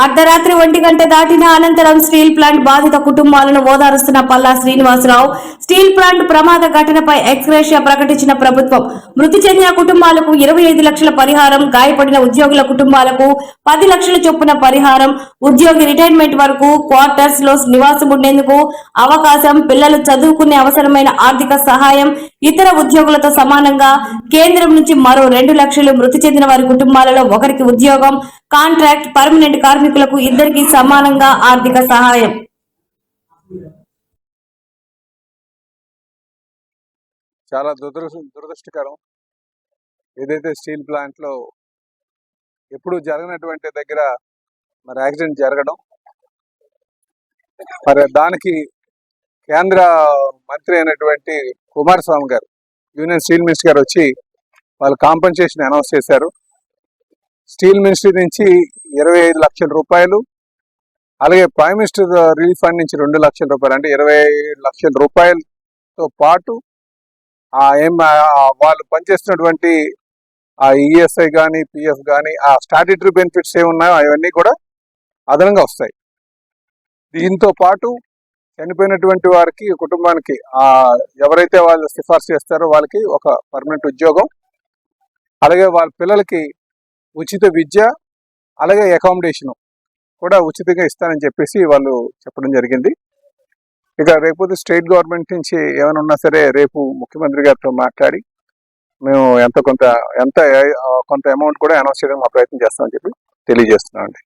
అర్ధరాత్రి 1 గంట దాటిన అనంతరం స్టీల్ ప్లాంట్ బాధిత కుటుంబాలను ఓదారుస్తున్న పల్లా శ్రీనివాసరావు. స్టీల్ ప్లాంట్ ప్రమాద ఘటనపై ఎక్స్గ్రేషియా ప్రకటించిన ప్రభుత్వం. మృతి చెందిన కుటుంబాలకు 25 లక్షల పరిహారం, గాయపడిన ఉద్యోగుల కుటుంబాలకు 10 లక్షల చొప్పున పరిహారం, ఉద్యోగి రిటైర్మెంట్ వరకు క్వార్టర్స్ లో నివాసం ఉండేందుకు అవకాశం, పిల్లలు చదువుకునే అవసరమైన ఆర్థిక సహాయం, ఇతర ఉద్యోగులతో సమానంగా కేంద్రం నుంచి మరో 2 లక్షలు, మృతి చెందిన వారి కుటుంబాలలో ఒకరికి ఉద్యోగం, కాంట్రాక్ట్, పర్మనెంట్ కార్మికులకు ఇద్దరికి సమానంగా ఆర్థిక సహాయం. చాలా దురదృష్టకరం. ఏదైతే స్టీల్ ప్లాంట్ లో ఎప్పుడు జరగనటువంటి దగ్గర మరి యాక్సిడెంట్ జరగడం, మరి దానికి కేంద్ర మంత్రి అయినటువంటి కుమారస్వామి గారు, యూనియన్ స్టీల్ మినిస్టర్ గారు వచ్చి వాళ్ళు కాంపెన్సేషన్ అనౌన్స్ చేశారు. స్టీల్ మినిస్ట్రీ నుంచి 25 లక్షల రూపాయలు, అలాగే ప్రైమ్ మినిస్టర్ రిలీఫ్ ఫండ్ నుంచి 2 లక్షల రూపాయలు, అంటే 20 లక్షల రూపాయలతో పాటు వాళ్ళు పనిచేస్తున్నటువంటి ఆ ఈఎస్ఐ కానీ, పిఎఫ్ కానీ, ఆ స్టాట్యూటరీ బెనిఫిట్స్ ఏమున్నాయో అవన్నీ కూడా అదనంగా వస్తాయి. దీంతో పాటు చనిపోయినటువంటి వారికి, కుటుంబానికి ఎవరైతే వాళ్ళు సిఫార్సు చేస్తారో వాళ్ళకి ఒక పర్మనెంట్ ఉద్యోగం, అలాగే వాళ్ళ పిల్లలకి ఉచిత విద్య, అలాగే అకామిడేషన్ కూడా ఉచితంగా ఇస్తానని చెప్పేసి వాళ్ళు చెప్పడం జరిగింది. ఇక రేపు స్టేట్ గవర్నమెంట్ నుంచి ఏమైనా ఉన్నా సరే రేపు ముఖ్యమంత్రి గారితో మాట్లాడి మేము కొంత అమౌంట్ కూడా అనౌన్స్ చేయడం మా ప్రయత్నం చేస్తామని చెప్పి తెలియజేస్తున్నాం అండి.